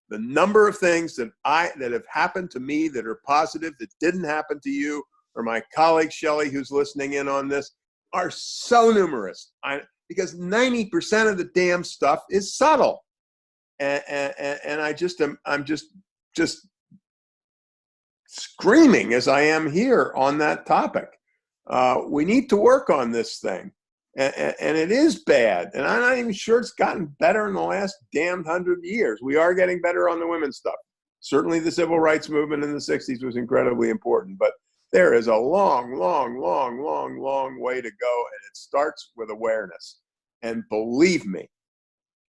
The number of things that have happened to me that are positive that didn't happen to you, or my colleague Shelley, who's listening in on this, are so numerous. Because 90% of the damn stuff is subtle, and I'm just screaming as I am here on that topic. We need to work on this thing, and it is bad. And I'm not even sure it's gotten better in the last damn 100 years. We are getting better on the women's stuff. Certainly, the civil rights movement in the 60s was incredibly important, but there is a long, long, long, long, long way to go, and it starts with awareness. And believe me,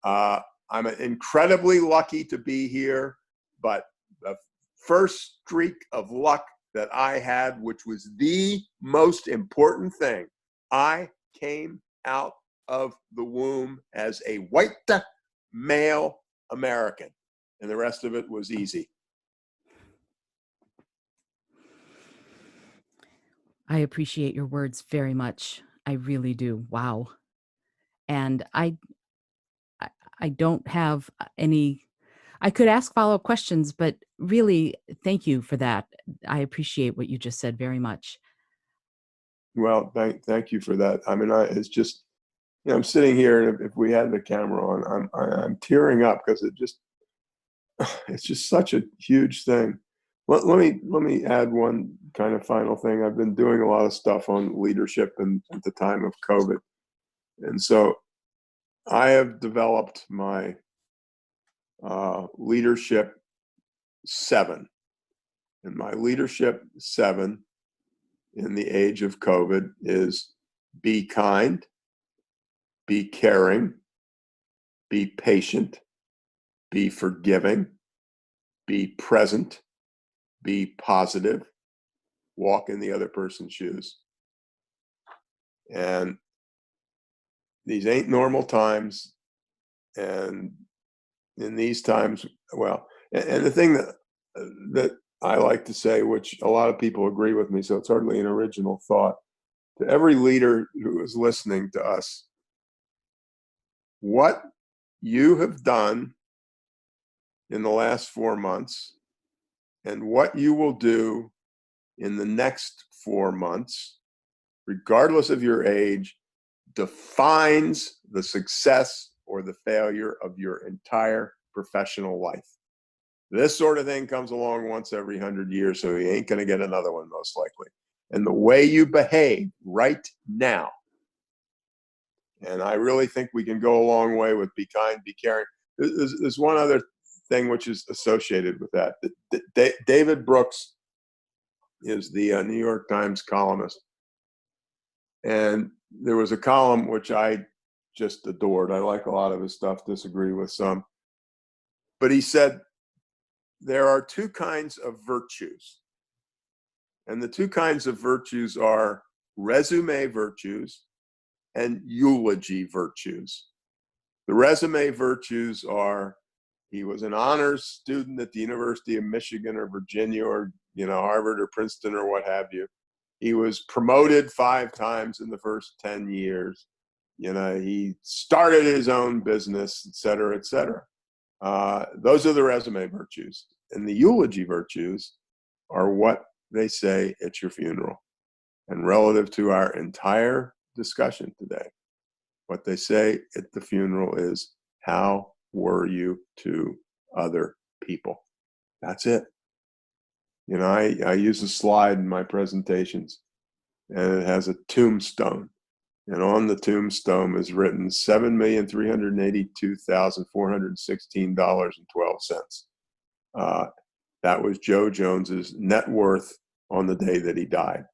I'm incredibly lucky to be here, but the first streak of luck that I had, which was the most important thing, I came out of the womb as a white male American, and the rest of it was easy. I appreciate your words very much. I really do. Wow. And I don't have any, I could ask follow-up questions, but really, thank you for that. I appreciate what you just said very much. Well, thank you for that. I mean, it's just, I'm sitting here, and if we had the camera on, I'm tearing up because it's just such a huge thing. Let me add one kind of final thing. I've been doing a lot of stuff on leadership and at the time of COVID, and so I have developed my leadership 7, and my leadership 7 in the age of COVID is: be kind, be caring, be patient, be forgiving, be present, be positive, walk in the other person's shoes. And these ain't normal times. And in these times, well, and the thing that I like to say, which a lot of people agree with me, so it's hardly an original thought, to every leader who is listening to us, what you have done in the last 4 months and what you will do in the next 4 months, regardless of your age, defines the success or the failure of your entire professional life. This sort of thing comes along once every 100 years, so you ain't going to get another one most likely. And the way you behave right now, and I really think we can go a long way with be kind, be caring. There's one other thing which is associated with that. David Brooks is the New York Times columnist. And there was a column which I just adored. I like a lot of his stuff, disagree with some. But he said, there are 2 kinds of virtues. And the 2 kinds of virtues are resume virtues and eulogy virtues. The resume virtues are: he was an honors student at the University of Michigan or Virginia or Harvard or Princeton or what have you. He was promoted 5 times in the first 10 years. He started his own business, et cetera, et cetera. Those are the resume virtues. And the eulogy virtues are what they say at your funeral. And relative to our entire discussion today, what they say at the funeral is, how were you to other people? That's it. I use a slide in my presentations, and it has a tombstone. And on the tombstone is written $7,382,416.12. That was Joe Jones's net worth on the day that he died.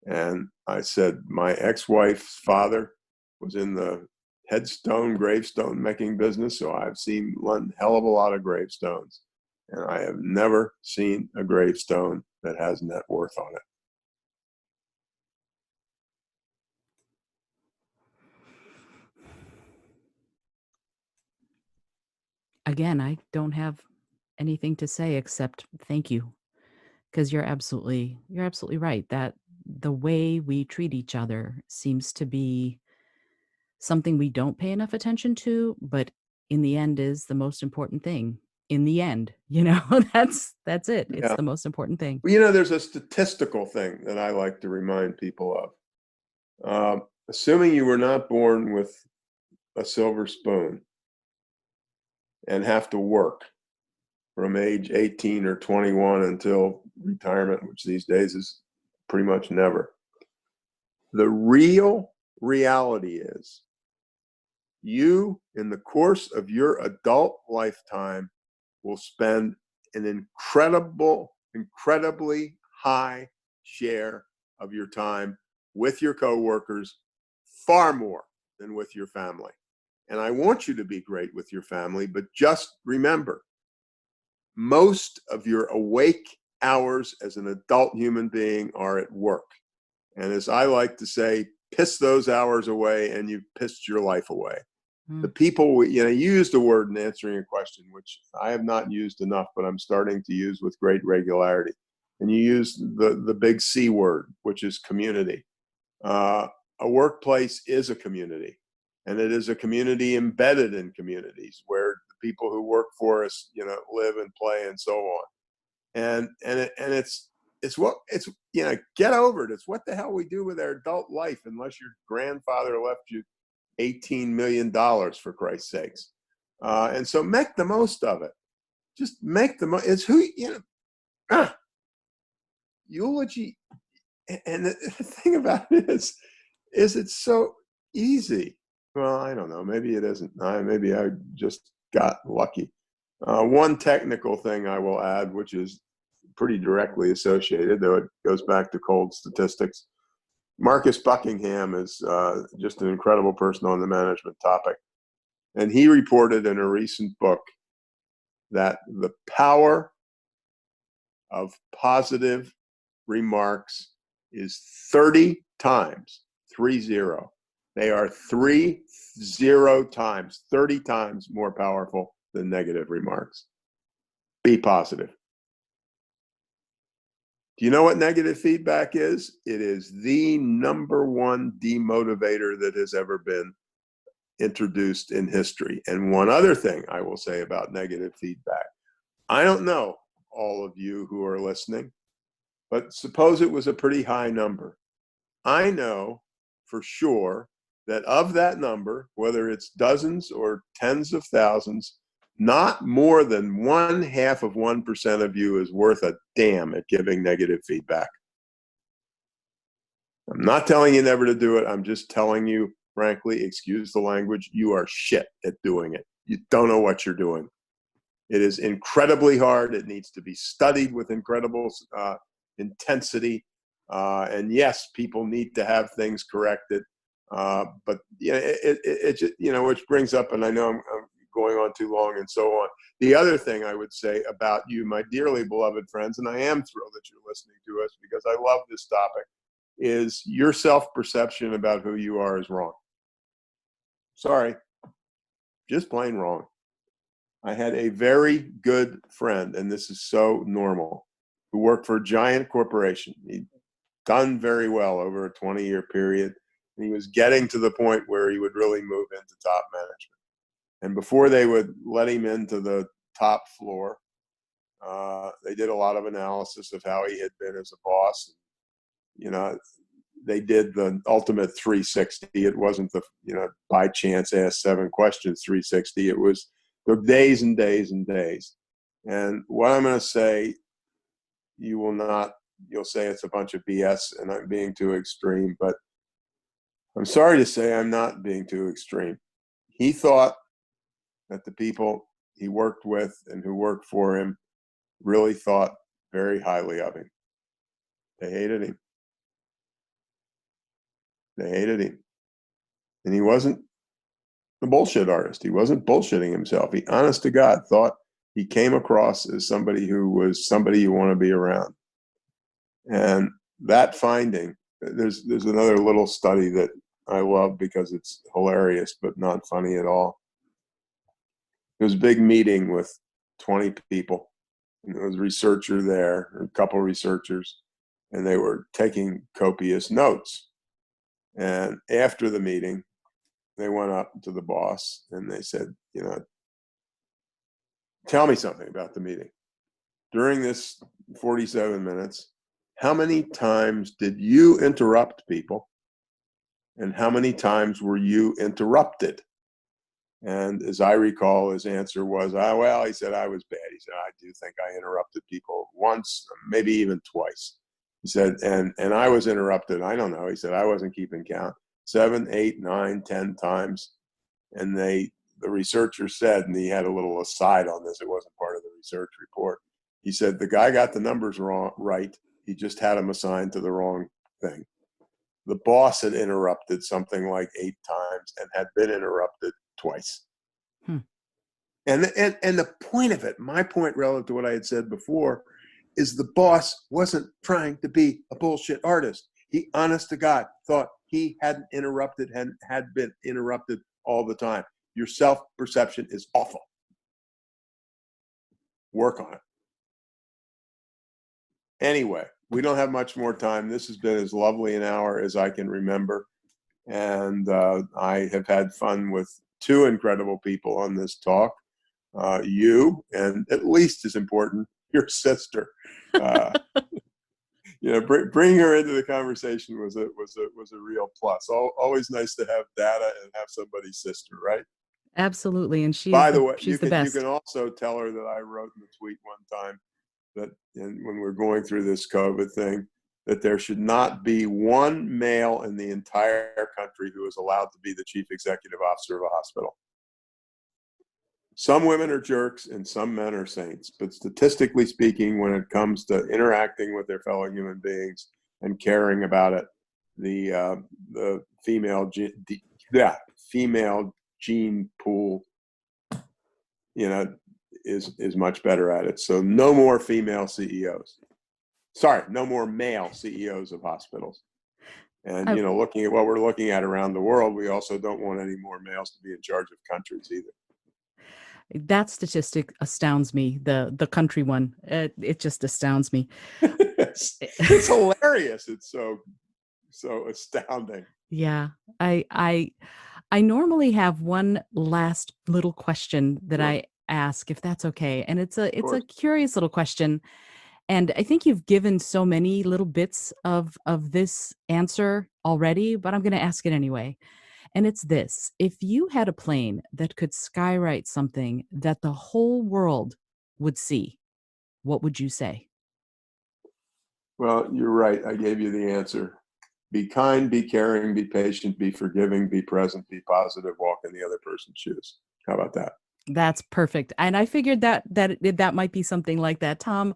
And I said, my ex-wife's father was in the headstone, gravestone making business, so I've seen one hell of a lot of gravestones. And I have never seen a gravestone that has net worth on it. Again, I don't have anything to say except thank you, because you're absolutely right that the way we treat each other seems to be something we don't pay enough attention to, but in the end is the most important thing. In the end, that's it. It's Yeah. the most important thing. Well, there's a statistical thing that I like to remind people of. Assuming you were not born with a silver spoon and have to work from age 18 or 21 until retirement, which these days is pretty much never. The real reality is you, in the course of your adult lifetime, will spend an incredibly high share of your time with your coworkers, far more than with your family. And I want you to be great with your family, but just remember, most of your awake hours as an adult human being are at work. And as I like to say, piss those hours away and you've pissed your life away. The people, you used a word in answering a question, which I have not used enough, but I'm starting to use with great regularity. And you used the big C word, which is community. A workplace is a community, and it is a community embedded in communities where the people who work for us, live and play and so on. And it's get over it. It's what the hell we do with our adult life, unless your grandfather left you $18 million, for Christ's sakes. And so make the most of it. Just make the most. It's eulogy. And the thing about it is it's so easy. Well, I don't know. Maybe it isn't. Maybe I just got lucky. One technical thing I will add, which is pretty directly associated, though it goes back to cold statistics. Marcus Buckingham is just an incredible person on the management topic. And he reported in a recent book that the power of positive remarks is 30 times, 30. They are 30 times, 30 times more powerful than negative remarks. Be positive. Do you know what negative feedback is? It is the number one demotivator that has ever been introduced in history. And one other thing I will say about negative feedback. I don't know all of you who are listening, but suppose it was a pretty high number. I know for sure that of that number, whether it's dozens or tens of thousands, not more than 0.5% of you is worth a damn at giving negative feedback. I'm not telling you never to do it. I'm just telling you, frankly, excuse the language, you are shit at doing it. You don't know what you're doing. It is incredibly hard. It needs to be studied with incredible intensity. And yes, people need to have things corrected. But which brings up, and I know I'm going on too long and so on. The other thing I would say about you, my dearly beloved friends, and I am thrilled that you're listening to us because I love this topic, is your self-perception about who you are is wrong. Sorry, just plain wrong. I had a very good friend, and this is so normal, who worked for a giant corporation. He'd done very well over a 20-year period, and he was getting to the point where he would really move into top management. And before they would let him into the top floor, they did a lot of analysis of how he had been as a boss. They did the ultimate 360. It wasn't the, by chance ask 7 questions 360. It was the days and days and days. And what I'm going to say, you'll say it's a bunch of BS and I'm being too extreme, but I'm sorry to say I'm not being too extreme. He thought that the people he worked with and who worked for him really thought very highly of him. They hated him. They hated him. And he wasn't a bullshit artist. He wasn't bullshitting himself. He, honest to God, thought he came across as somebody who was somebody you want to be around. And that finding, there's another little study that I love because it's hilarious but not funny at all. There was a big meeting with 20 people. And there was a researcher there, a couple of researchers, and they were taking copious notes. And after the meeting, they went up to the boss and they said, tell me something about the meeting. During this 47 minutes, how many times did you interrupt people? And how many times were you interrupted? And as I recall, his answer was, well, he said, I was bad. He said, I do think I interrupted people once, maybe even twice. He said, and I was interrupted. I don't know. He said, I wasn't keeping count. 7, 8, 9, 10 times. And the researcher said, and he had a little aside on this, it wasn't part of the research report. He said, the guy got the numbers right. He just had them assigned to the wrong thing. The boss had interrupted something like 8 times and had been interrupted twice. And the point of it, my point relative to what I had said before, is the boss wasn't trying to be a bullshit artist. He, honest to God, thought he hadn't interrupted and had been interrupted all the time. Your self-perception is awful. Work on it. Anyway, we don't have much more time. This has been as lovely an hour as I can remember. And I have had fun with 2 incredible people on this talk. You, and at least as important, your sister. Bring her into the conversation was a real plus. Always nice to have data and have somebody's sister, right? Absolutely, and by the way, she's the best. You can also tell her that I wrote in the tweet one time that, and when we're going through this COVID thing, that there should not be one male in the entire country who is allowed to be the chief executive officer of a hospital. Some women are jerks and some men are saints, but statistically speaking, when it comes to interacting with their fellow human beings and caring about it, the female gene pool, is much better at it. So no more female CEOs. Sorry, no more male CEOs of hospitals. And, looking at what we're looking at around the world, we also don't want any more males to be in charge of countries either. That statistic astounds me. The country one, it just astounds me. It's hilarious. It's so astounding. Yeah, I normally have one last little question that I ask, if that's okay, and it's a curious little question, and I think you've given so many little bits of this answer already, but I'm going to ask it anyway. And it's this: if you had a plane that could skywrite something that the whole world would see, what would you say? Well, you're right. I gave you the answer. Be kind, be caring, be patient, be forgiving, be present, be positive, walk in the other person's shoes. How about that? That's perfect. And I figured that might be something like that. Tom,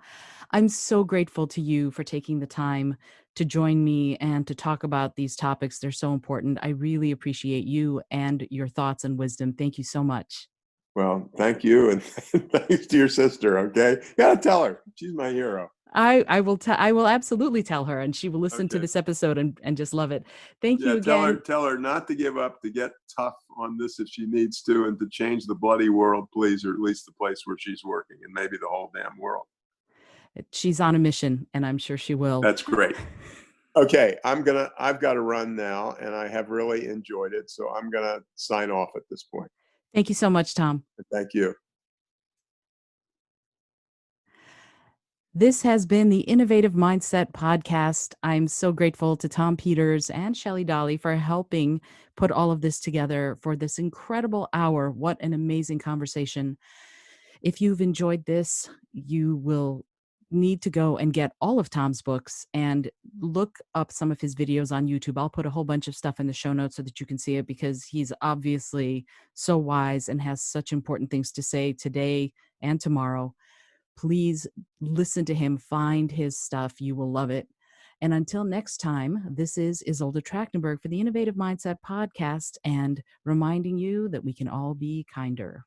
I'm so grateful to you for taking the time to join me and to talk about these topics. They're so important. I really appreciate you and your thoughts and wisdom. Thank you so much. Well, thank you. And thanks to your sister. Okay. You gotta tell her. She's my hero. I will absolutely tell her, and she will listen to this episode and just love it. Thank you again. Tell her not to give up, to get tough on this if she needs to, and to change the bloody world, please, or at least the place where she's working, and maybe the whole damn world. She's on a mission, and I'm sure she will. That's great. Okay, I've got to run now, and I have really enjoyed it, so I'm gonna sign off at this point. Thank you so much, Tom. Thank you. This has been the Innovative Mindset Podcast. I'm so grateful to Tom Peters and Shelley Dolly for helping put all of this together for this incredible hour. What an amazing conversation. If you've enjoyed this, you will need to go and get all of Tom's books and look up some of his videos on YouTube. I'll put a whole bunch of stuff in the show notes so that you can see it, because he's obviously so wise and has such important things to say today and tomorrow. Please listen to him, find his stuff. You will love it. And until next time, this is Isolde Trachtenberg for the Innovative Mindset Podcast, and reminding you that we can all be kinder.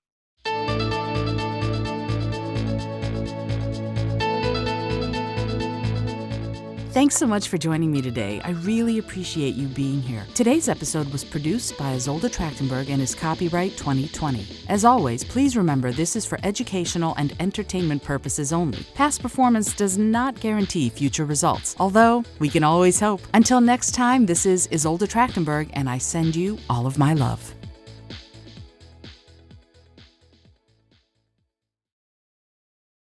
Thanks so much for joining me today. I really appreciate you being here. Today's episode was produced by Isolde Trachtenberg and is copyright 2020. As always, please remember this is for educational and entertainment purposes only. Past performance does not guarantee future results, although we can always hope. Until next time, this is Isolde Trachtenberg, and I send you all of my love.